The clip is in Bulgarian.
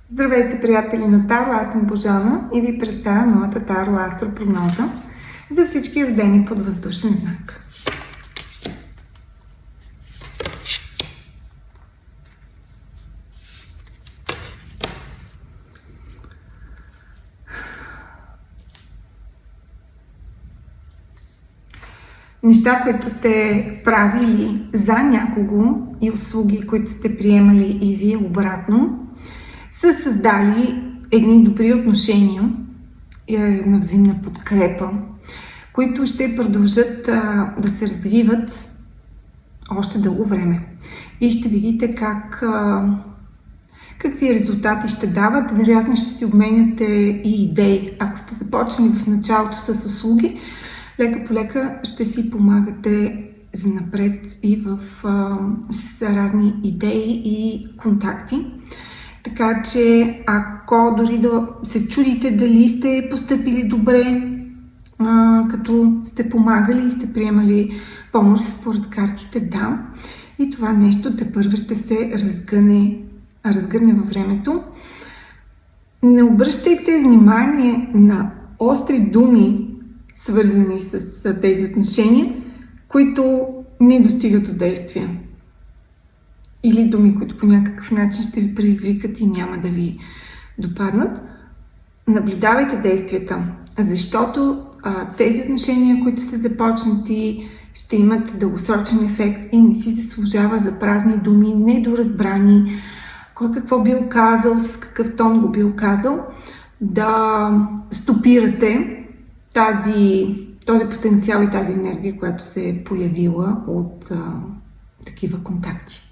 Здравейте, приятели на Таро, аз съм Божана и ви представя моята Таро астропрогноза за всички родени под въздушен знак. Неща, които сте правили за някого и услуги, които сте приемали и вие обратно, са създали едни добри отношения на взаимна подкрепа, които ще продължат да се развиват още дълго време. И ще видите какви резултати ще дават. Вероятно ще си обменяте и идеи. Ако сте започнали в началото с услуги, лека по лека ще си помагате за напред и с разни идеи и контакти. Така че, ако дори да се чудите дали сте постъпили добре, като сте помагали и сте приемали помощ според картите, да. И това нещо тепърва ще се разгърне във времето. Не обръщайте внимание на остри думи, свързани с тези отношения, които не достигат до действия. Или думи, които по някакъв начин ще ви предизвикат и няма да ви допаднат. Наблюдавайте действията, защото тези отношения, които са започнати, ще имат дългосрочен ефект и не си заслужава за празни думи, недоразбрани, кой какво бил казал, с какъв тон го бил казал, да стопирате този потенциал и тази енергия, която се е появила от такива контакти.